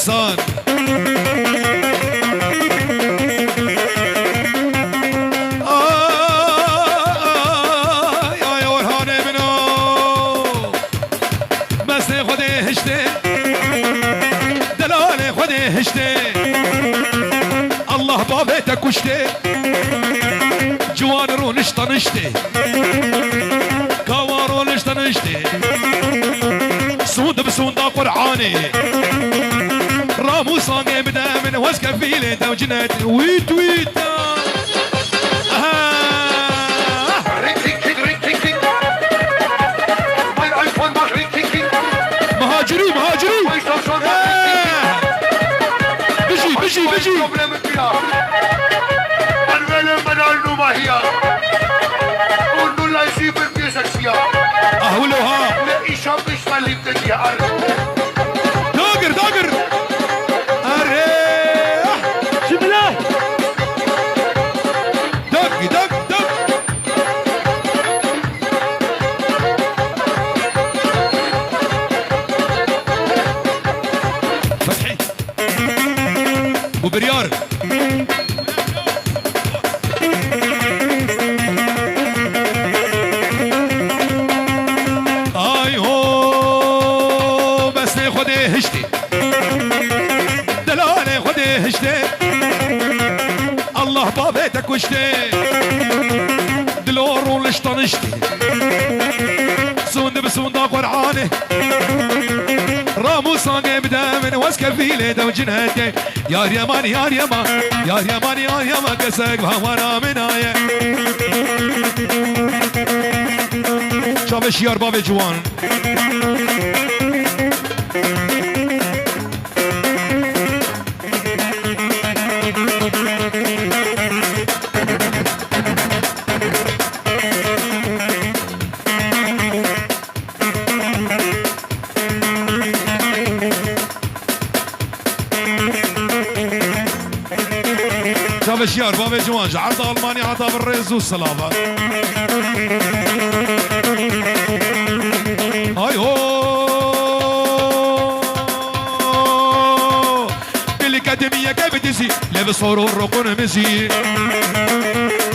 حسان يا ورهاني منو بس خودي هشتي دلالي خودي هشتي الله بابيتك وشتي جوان رونش طنشتي كوارونش طنشتي سود بسود قرعاني رامو صاني بدا من وسك فيلي توجنات ويت ويت مهاجري مهاجري بجي بجي بجي اهولوها داقر داقر اريح شبله دق دق دق فتحي وبريار اي هو بس خدي هشتي دلالي خدي هشتي الله بابيتك وشتي دلور ولش طنشتي سون بسون دا قرعاني رامو صاني بدا من وسك فيلي دوجناتي يا ريمان يا ريمان يا ريمان يا ريمان كسك بهوانا منايا شابش يار بابي جوان شابش يار بابي جوان جعلت ألمانيا عطا بالرئيس والسلامة هاي هو بالأكاديمية كيف تسي لابس صورور ركون مزي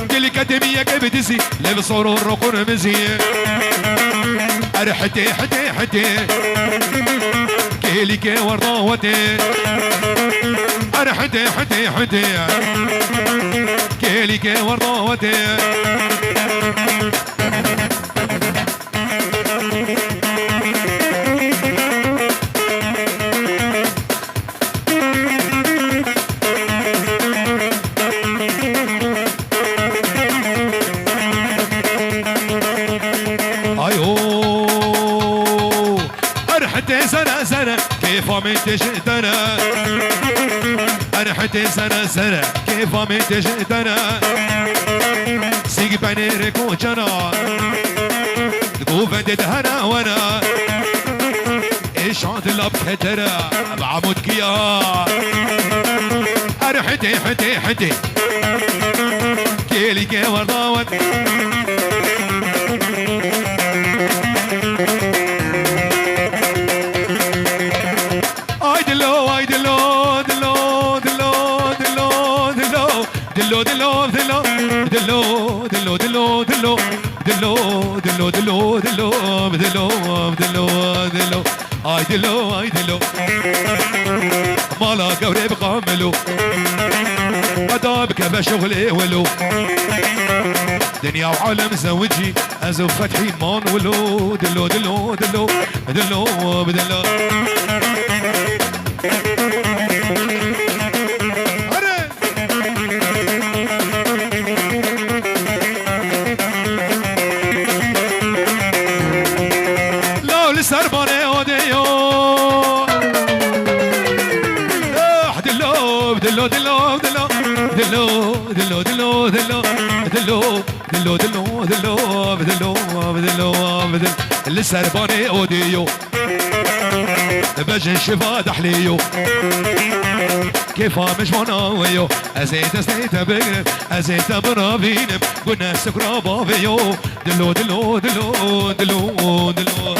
بالأكاديمية كيف تسي لابس صورور ركون مزي أرحتي حتي حتي كيلي كي ورطاوتي أرحتي حتي حتي كيلي كي ورطاوتي كيف عملت جئتنا أرحت سنة كيف عملت جئتنا سيق بنيرك وجنا تقوف انت هنا وانا ايش عاد اللب كترا بعمودك يا أرحتي حتي حتي كيلي كي ورضاوت دلو دلو دلو دلو دلو دلو دلو دلو دلو دلو دلو دلو دلو دلو اي دلو اي دلو مالا قوري بقاملو ادابك بشغلي ولو دنيا وعالم زوجي ازو فتحي مان ولو دلو دلو دلو دلو دلو سربانه اوديو دلو دلو دلو دلو دلو دلو دلو دلو دلو دلو دلو دلو بدلو بدلو بدل السربانه اوديو بجن شفا دحليو كيف مش مناويو ازيت سنيت بقرب ازيت برابينم قلنا سكرا بابيو دلو دلو دلو دلو دلو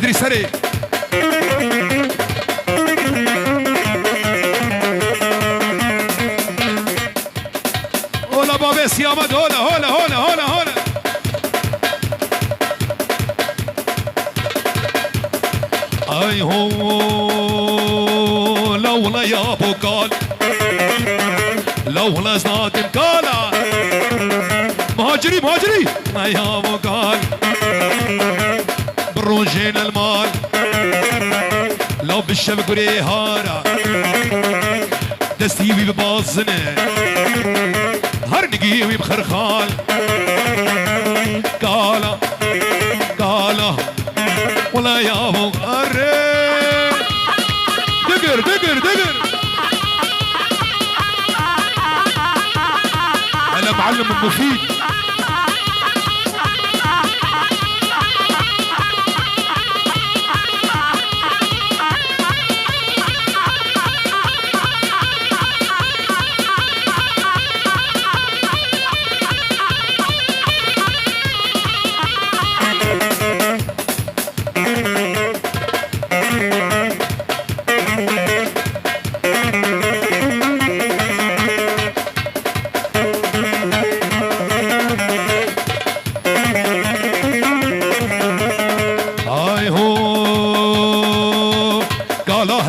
بدري سري هولا بابا سيامد هولا هولا هولا هولا هولا اي هو لولا يا ابو قال لولا زاد مقالا مهاجري مهاجري يا ابو قال بروجين المال لو بالشبك ريهارا دستيبي بباصنه هرنقيوي بخرخال قالا قالا ولا يا ابو قرب دقر دقر دقر هلا معلم المفيد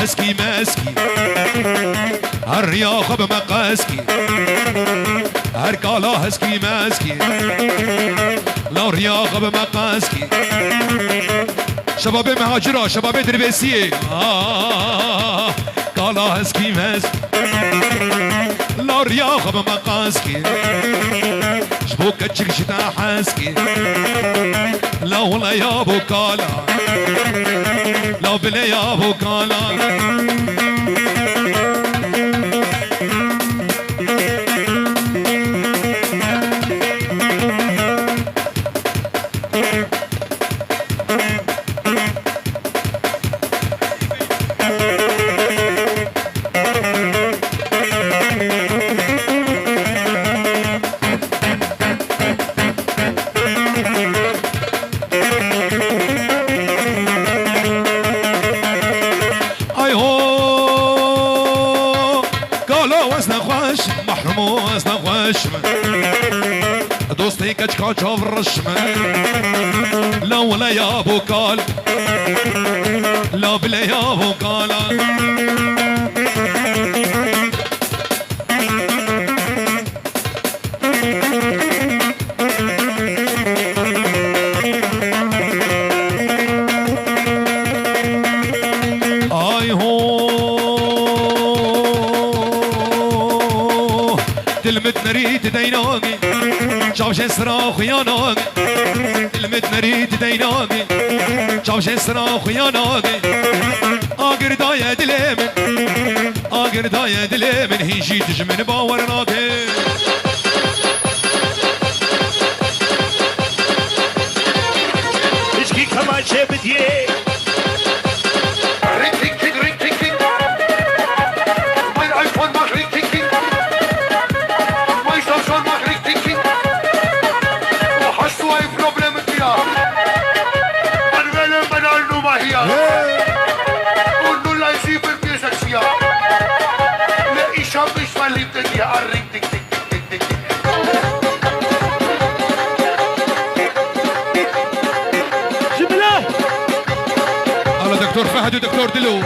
هسكي ماسكي هالرياخة بمقاسكي هالكالا هسكي ماسكي لو رياخة بمقاسكي شباب مهاجرة شباب دربيسية كالا هسكي ماسكي لو رياخة بمقاسكي شبوك تشكشتا حاسكي لو لا يابو كالا لو بلا يابو كالا دوستي كتكا تشوف الرشمة لا ولا يا ابو قال لا بلا يا ابو قال اي هو تلمت نريد ديناقي شاوش صراخ يا ناقي تلمت نريد ديناقي شاوش صراخ يا ناقي اقر دايا دليمن اقر دايا دليمن هيجي تجمن باور ناقي اشكي كمان شبديه الله دكتور فهد ودكتور دلو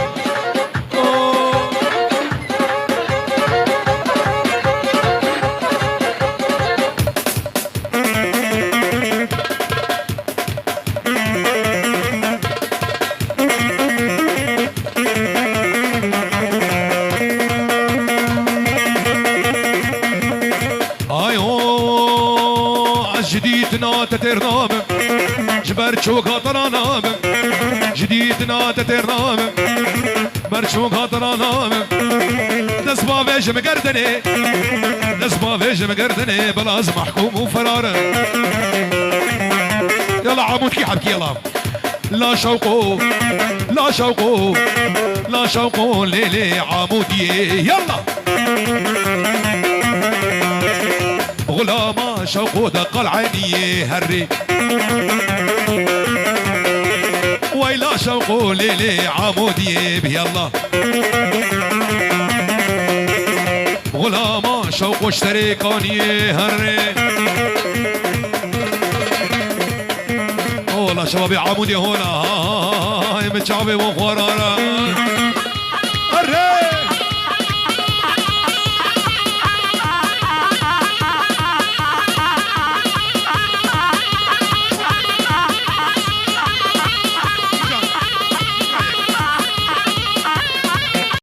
جديدنا تترنام جبرتشو خاطرانام جديدنا تترنام برشو خاطرانام دسبا فيش مقردني دسبا فيش مقردني بلاز محكوم وفرار يلا عمود كي حبكي يلا لا شوقو لا شوقو لا شوقو ليلي عمودي يلا غلامة شوقو دق العيني هري ويلا شوقوا ليلي عمودي بيلا غلاما شوق اشتريكاني هري والله شبابي عمودي هنا هاي متشعبي وخورارا